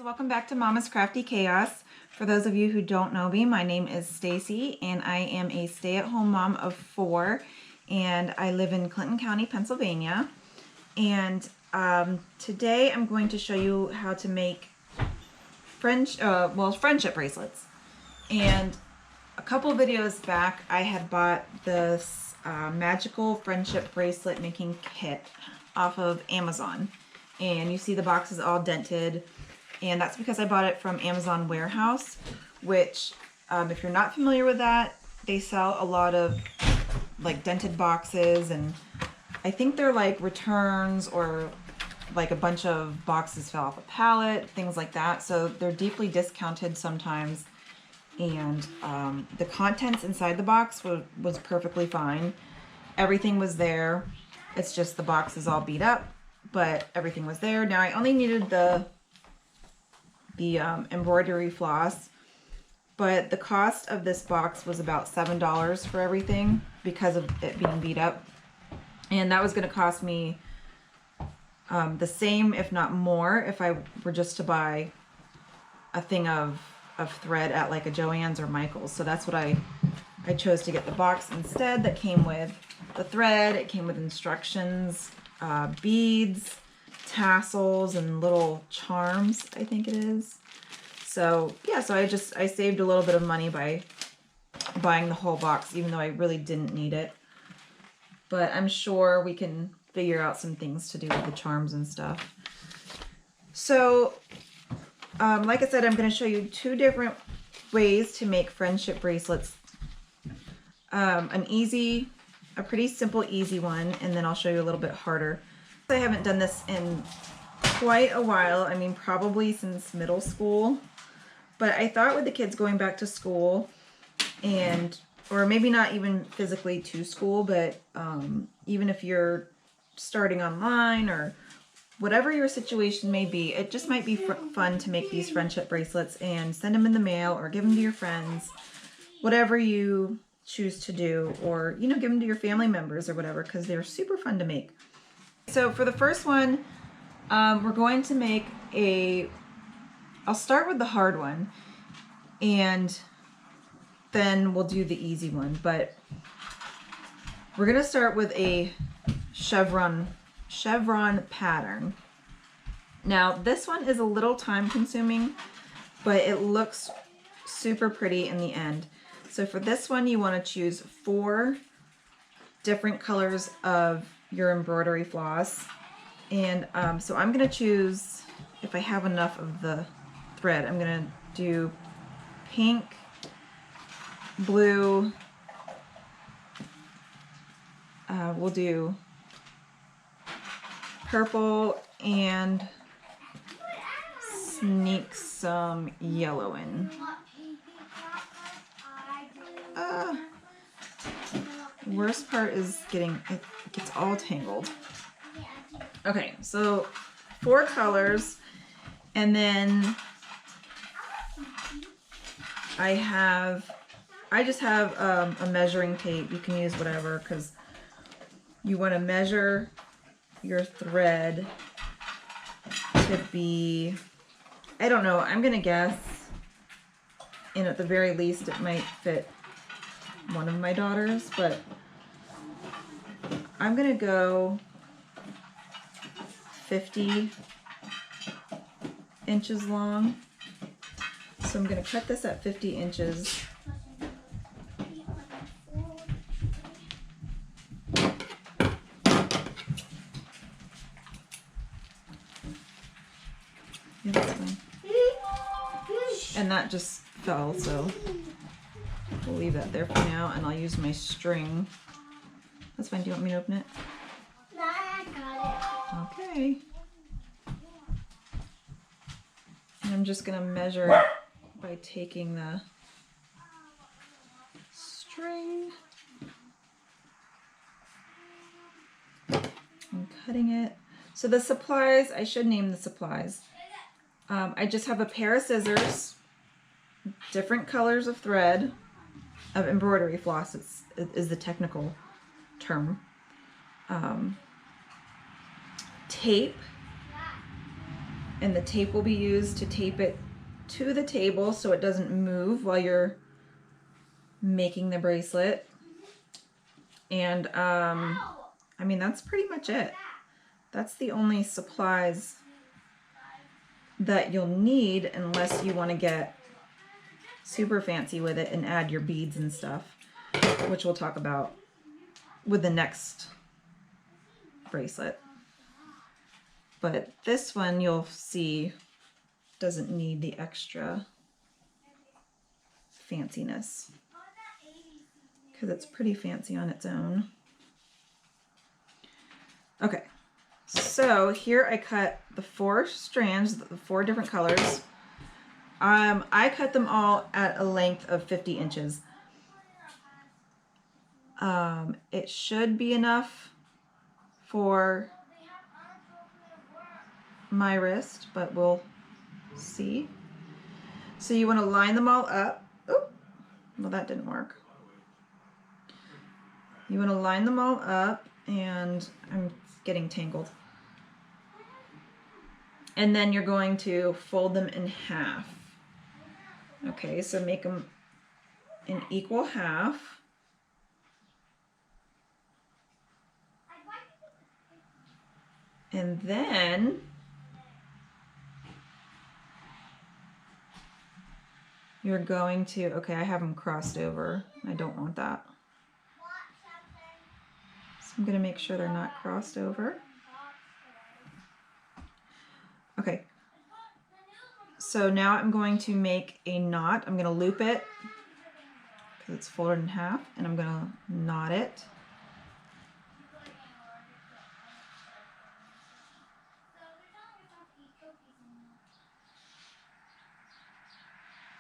welcome back to Mama's Crafty Chaos. For those of you who don't know me, my name is Stacy and I am a stay-at-home mom of 4 and I live in Clinton County, Pennsylvania. And today I'm going to show you how to make friendship bracelets. And a couple videos back I had bought this magical friendship bracelet making kit off of Amazon. And you see the box is all dented, and that's because I bought it from Amazon Warehouse, which if you're not familiar with that, they sell a lot of like dented boxes, and I think they're like returns or like a bunch of boxes fell off a pallet, things like that. So they're deeply discounted sometimes, and the contents inside the box was perfectly fine. Everything was there. It's just the box is all beat up, but everything was there. Now I only needed the embroidery floss, but the cost of this box was about $7 for everything because of it being beat up, and that was going to cost me the same, if not more, if I were just to buy a thing of thread at like a Joann's or Michael's. So that's what I chose to get the box instead, that came with the thread. It came with instructions, beads, tassels, and little charms, I think it is. So yeah, so I saved a little bit of money by buying the whole box, even though I really didn't need it. But I'm sure we can figure out some things to do with the charms and stuff. So like I said, I'm going to show you 2 different ways to make friendship bracelets. A pretty simple, easy one, and then I'll show you a little bit harder. I haven't done this in quite a while. I mean, probably since middle school. But I thought with the kids going back to school, or maybe not even physically to school, but even if you're starting online or whatever your situation may be, it just might be fun to make these friendship bracelets and send them in the mail or give them to your friends, whatever you choose to do, or give them to your family members or whatever, because they're super fun to make. So for the first one, we're going to make I'll start with the hard one and then we'll do the easy one, but we're going to start with a chevron pattern. Now this one is a little time consuming, but it looks super pretty in the end. So for this one, you want to choose 4 different colors of your embroidery floss. And so I'm going to choose, if I have enough of the thread, I'm going to do pink, blue, we'll do purple, and sneak some yellow in. Worst part is it gets all tangled. Okay, so 4 colors, and then I just have a measuring tape. You can use whatever, because you want to measure your thread to be, I don't know, I'm gonna guess, and at the very least it might fit one of my daughters, but I'm gonna go 50 inches long. So I'm gonna cut this at 50 inches. Yeah, that's fine. And that just fell, so we'll leave that there for now, and I'll use my string. That's fine. Do you want me to open it? No, I got it. Okay. And I'm just going to measure by taking the string and cutting it. So the supplies, I should name the supplies. I just have a pair of scissors, different colors of thread, of embroidery floss is the technical term, tape, And the tape will be used to tape it to the table so it doesn't move while you're making the bracelet. And I mean, that's pretty much it. That's the only supplies that you'll need unless you want to get super fancy with it and add your beads and stuff, which we'll talk about with the next bracelet. But this one you'll see doesn't need the extra fanciness because it's pretty fancy on its own. Okay, so here I cut the 4 strands, the 4 different colors. I cut them all at a length of 50 inches. It should be enough for my wrist, but we'll see. So you want to line them all up. Oh, well, that didn't work. You want to line them all up, and I'm getting tangled. And then you're going to fold them in half. Okay, so make them an equal half. And then you're going to, okay, I have them crossed over. I don't want that. So I'm going to make sure they're not crossed over. Okay. So now I'm going to make a knot. I'm going to loop it because it's folded in half, and I'm going to knot it.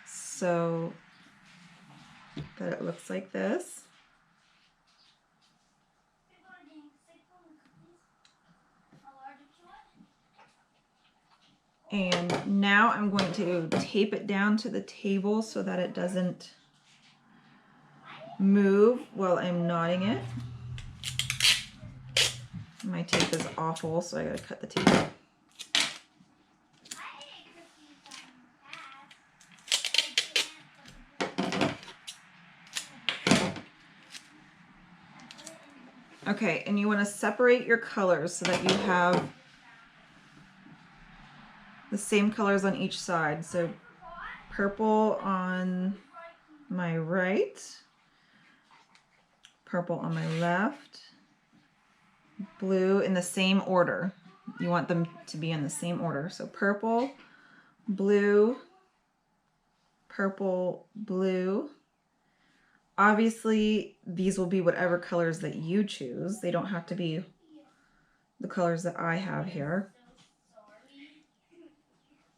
So that it looks like this. And now I'm going to tape it down to the table so that it doesn't move while I'm knotting it. My tape is awful, so I gotta cut the tape. Okay, and you want to separate your colors so that you have the same colors on each side. So purple on my right, purple on my left, blue in the same order. You want them to be in the same order. So purple, blue, purple, blue. Obviously, these will be whatever colors that you choose. They don't have to be the colors that I have here.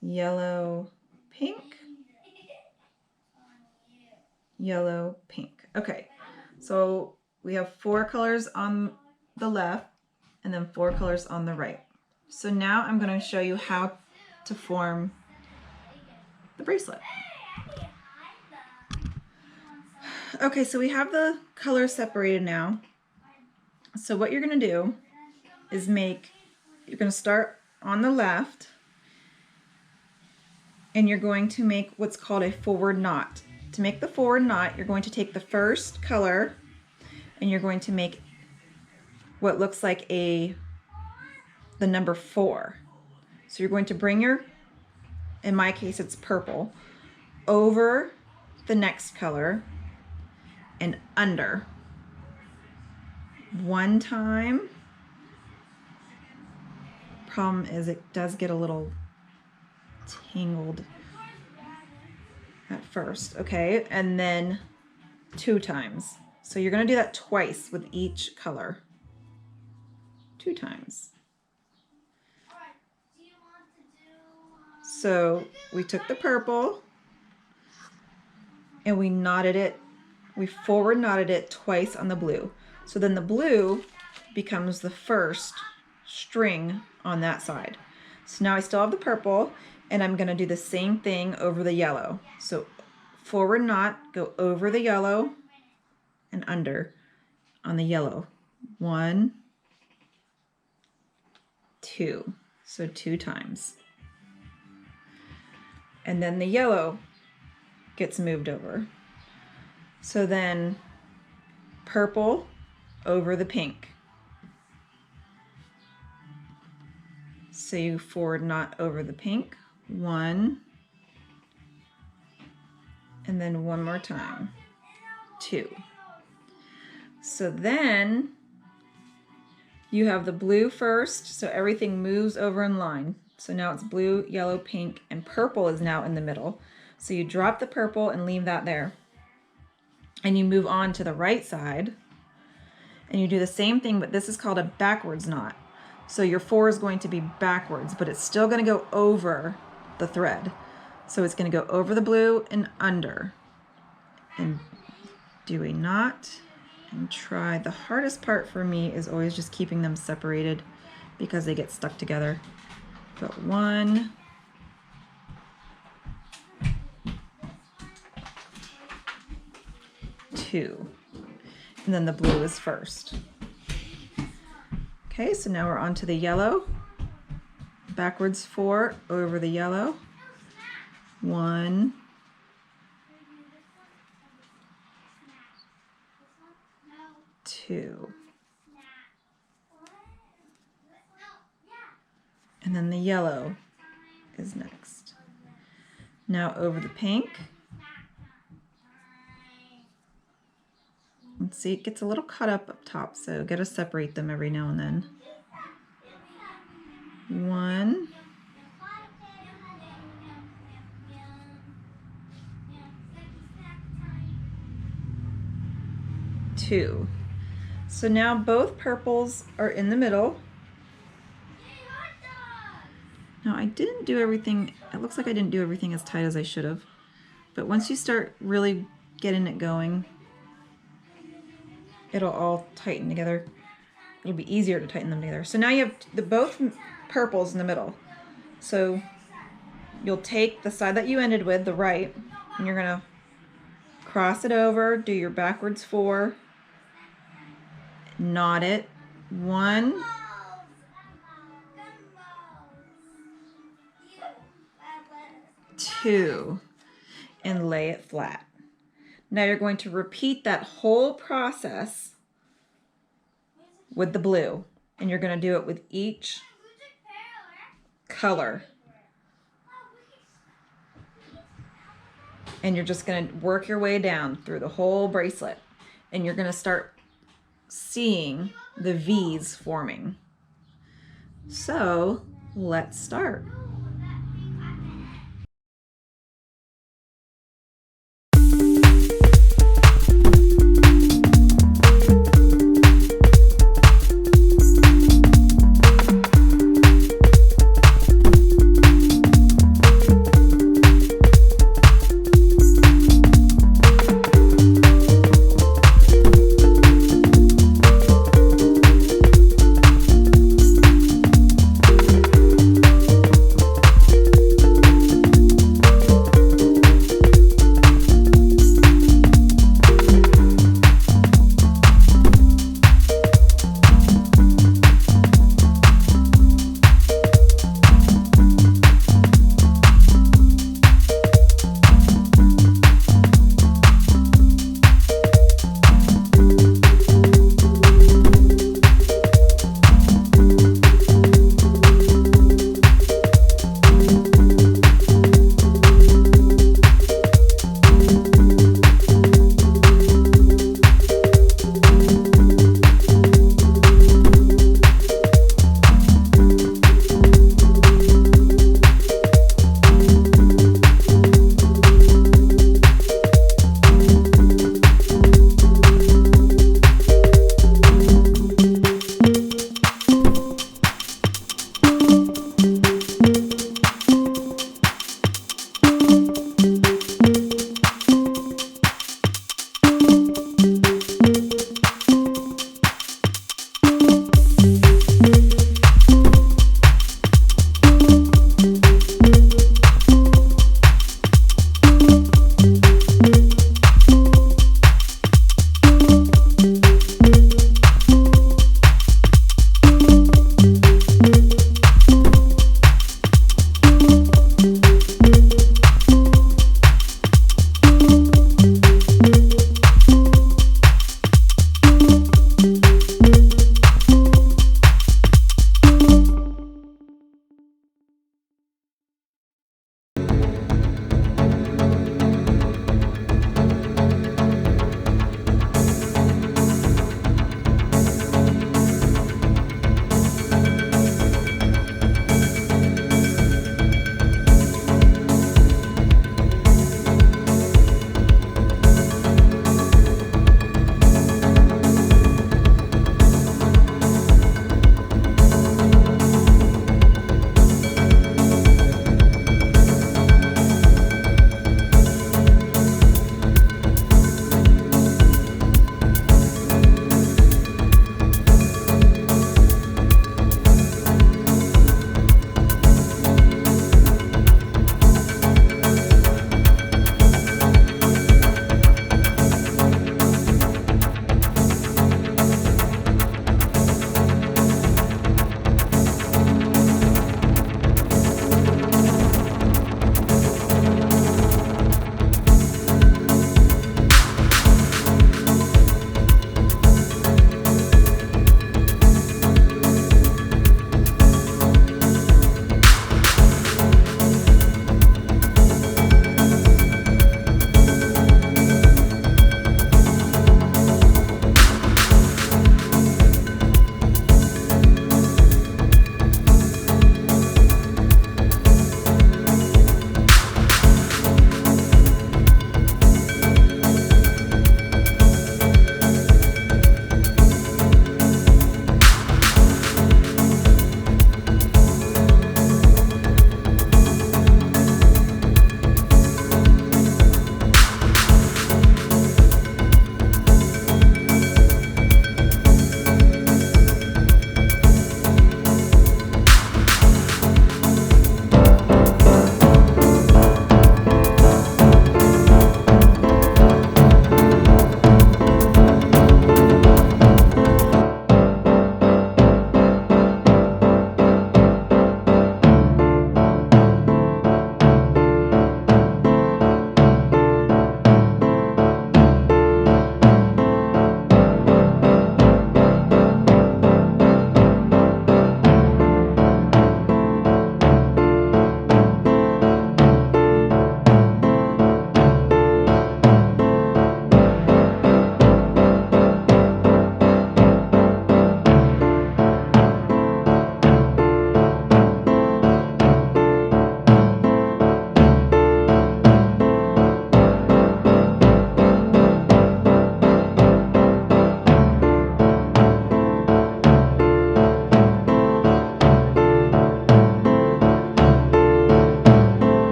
Yellow, pink, yellow, pink. Okay, so we have 4 colors on the left and then 4 colors on the right. So now I'm going to show you how to form the bracelet. Okay, so we have the colors separated now. So what you're going to do is you're going to start on the left, and you're going to make what's called a forward knot. To make the forward knot, you're going to take the first color and you're going to make what looks like the number 4. So you're going to bring in my case it's purple, over the next color and under. 1 time. Problem is it does get a little tangled at first, okay? And then 2 times. So you're going to do that twice with each color. 2 times. So we took the purple and we knotted it. We forward knotted it twice on the blue. So then the blue becomes the first string on that side. So now I still have the purple, and I'm going to do the same thing over the yellow. So forward knot, go over the yellow and under on the yellow. 1, 2. So 2 times. and then the yellow gets moved over. So then purple over the pink. So you forward knot over the pink, 1, and then 1 more time, 2. So then you have the blue first, so everything moves over in line. So now it's blue, yellow, pink, and purple is now in the middle. So you drop the purple and leave that there. And you move on to the right side, and you do the same thing, but this is called a backwards knot. So your 4 is going to be backwards, but it's still going to go over the thread. So it's going to go over the blue and under. And do a knot and try. The hardest part for me is always just keeping them separated because they get stuck together. But 1, 2, and then the blue is first. Okay, so now we're on to the yellow. Backwards 4 over the yellow. 1, 2, and then the yellow is next. Now over the pink. Let's see, it gets a little cut up top, so gotta separate them every now and then. 1, 2. So now both purples are in the middle. Now I didn't do everything, it looks like I didn't do everything as tight as I should have. But once you start really getting it going, it'll all tighten together. It'll be easier to tighten them together. So now you have both purples in the middle. So you'll take the side that you ended with, the right, and you're gonna cross it over, do your backwards 4, knot it, 1, 2, and lay it flat. Now you're going to repeat that whole process with the blue, and you're going to do it with each color. And you're just going to work your way down through the whole bracelet, and you're going to start seeing the V's forming. So let's start.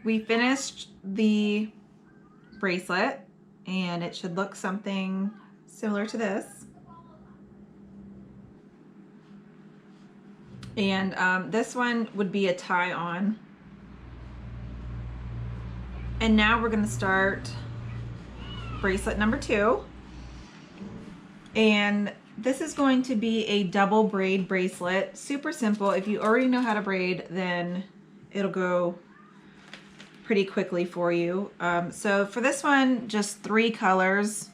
we finished the bracelet, and it should look something similar to this. And this one would be a tie-on. And now we're gonna start bracelet number 2. And this is going to be a double braid bracelet. Super simple. If you already know how to braid, then it'll go pretty quickly for you. So for this one, just 3 colors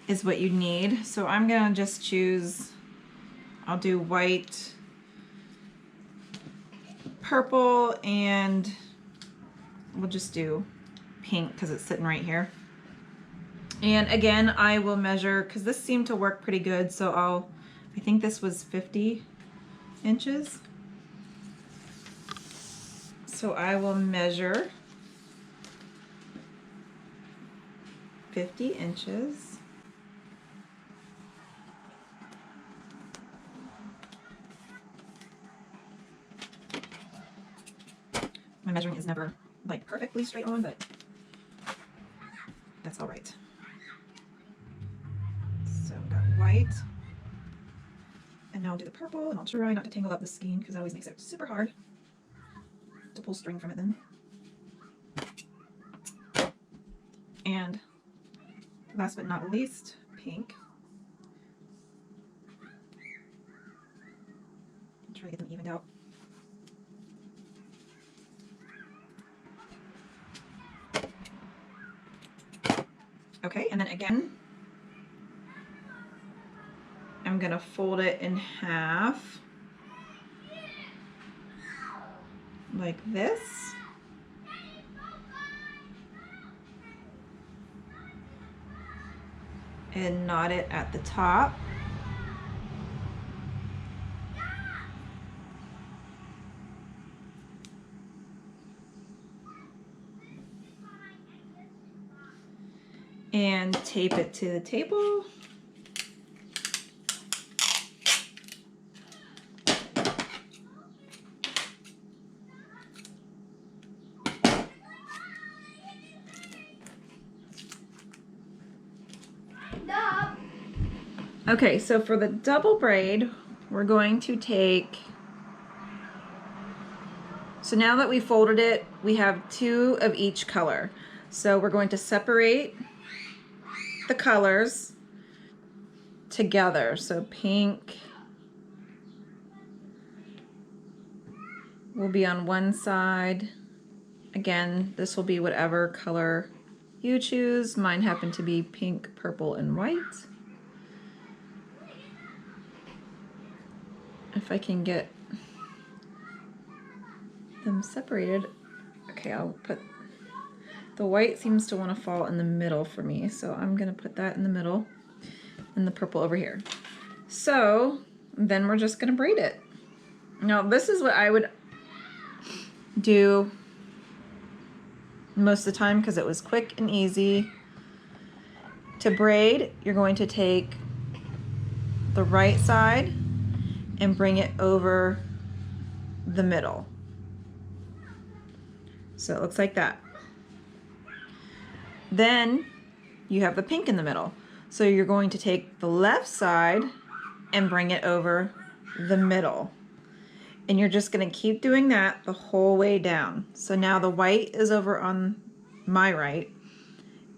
is what you need. So I'm gonna just choose, I'll do white, purple, and we'll just do pink because it's sitting right here. And again, I will measure, because this seemed to work pretty good, so I think this was 50 inches. So I will measure 50 inches. My measuring is never like perfectly straight on, but that's all right. So I've got white, and now I'll do the purple, and I'll try not to tangle up the skein because that always makes it super hard to pull string from it then. And last but not least, pink. I'll try to get them evened out. Okay, and then again, I'm gonna fold it in half like this. And knot it at the top. And tape it to the table. Okay, so for the double braid, we're going to take, so now that we folded it, we have 2 of each color. So we're going to separate the colors together. So pink will be on one side. Again, this will be whatever color you choose. Mine happen to be pink, purple, and white. If I can get them separated. Okay, I'll put, the white seems to want to fall in the middle for me, so I'm gonna put that in the middle and the purple over here. So then we're just gonna braid it. Now this is what I would do most of the time because it was quick and easy. To braid, you're going to take the right side and bring it over the middle. So it looks like that. Then you have the pink in the middle. So you're going to take the left side and bring it over the middle. And you're just gonna keep doing that the whole way down. So now the white is over on my right,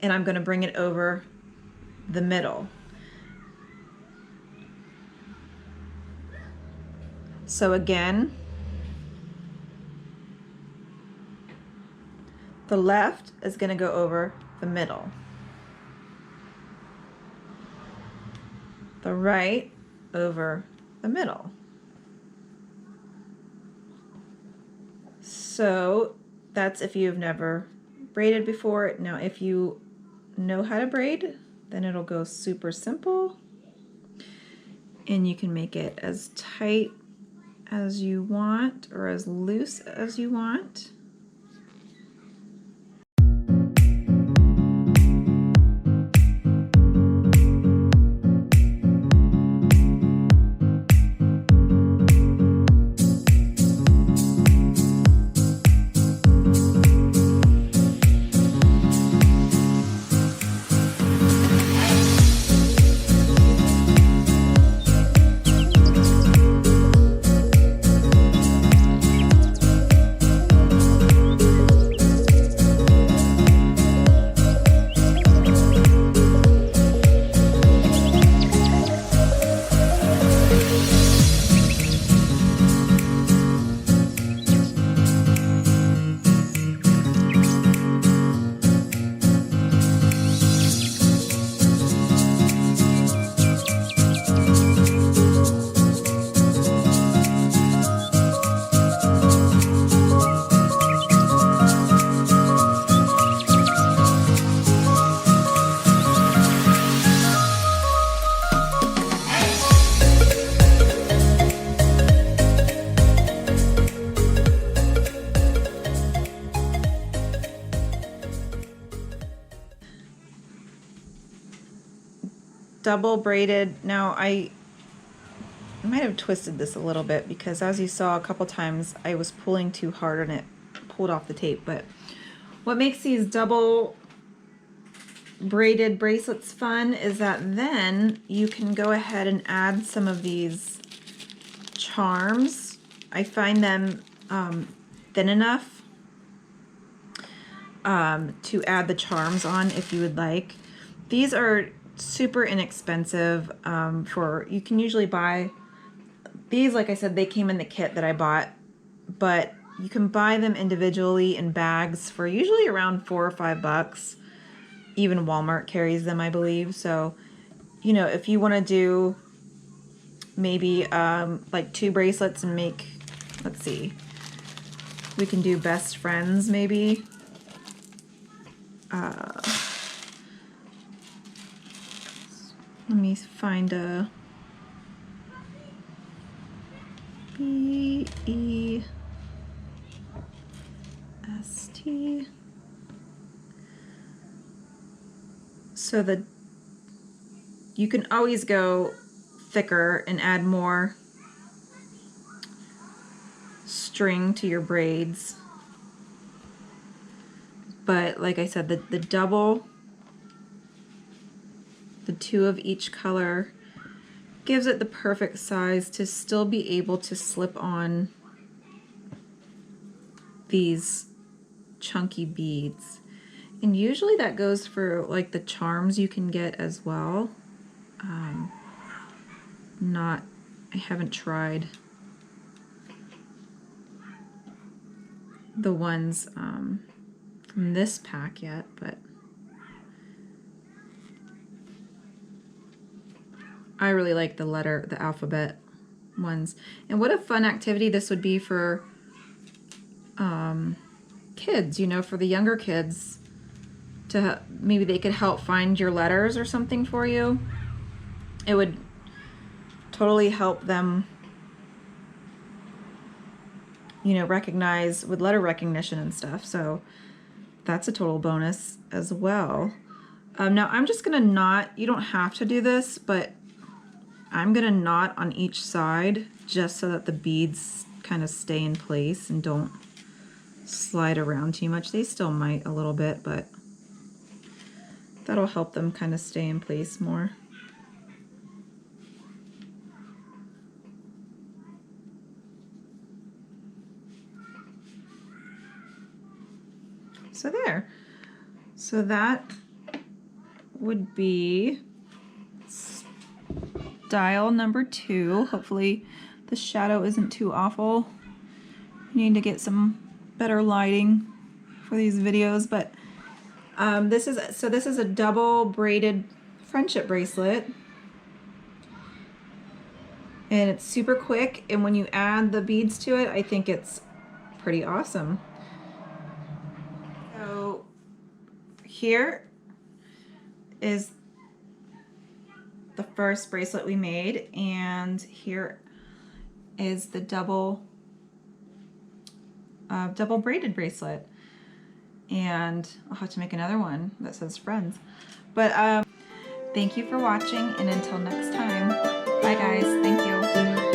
and I'm gonna bring it over the middle. So again, the left is going to go over the middle. The right over the middle. So that's if you've never braided before. Now if you know how to braid, then it'll go super simple. And you can make it as tight as you want or as loose as you want. double braided. Now I might have twisted this a little bit because as you saw a couple times I was pulling too hard and it pulled off the tape. But what makes these double braided bracelets fun is that then you can go ahead and add some of these charms. I find them thin enough to add the charms on if you would like. These are super inexpensive. You can usually buy these, like I said, they came in the kit that I bought, but you can buy them individually in bags for usually around $4 or $5. Even Walmart carries them, I believe. So, you know, if you want to do maybe like 2 bracelets and make, let's see, we can do best friends maybe. Let me find a BEST. So you can always go thicker and add more string to your braids. But like I said, the double, the 2 of each color, gives it the perfect size to still be able to slip on these chunky beads. And usually that goes for like the charms you can get as well. I haven't tried the ones from this pack yet, but I really like the alphabet ones. And what a fun activity this would be for kids, you know, for the younger kids, to maybe they could help find your letters or something for you. It would totally help them, you know, recognize with letter recognition and stuff. So that's a total bonus as well. Now I'm just gonna knot. You don't have to do this, but I'm gonna knot on each side just so that the beads kind of stay in place and don't slide around too much. They still might a little bit, but that'll help them kind of stay in place more. So there. So that would be style number 2. Hopefully the shadow isn't too awful. Need to get some better lighting for these videos, but this is a double braided friendship bracelet, and it's super quick, and when you add the beads to it, I think it's pretty awesome. So here is the first bracelet we made, and here is the double braided bracelet, and I'll have to make another one that says friends. But thank you for watching, and until next time, bye guys. Thank you.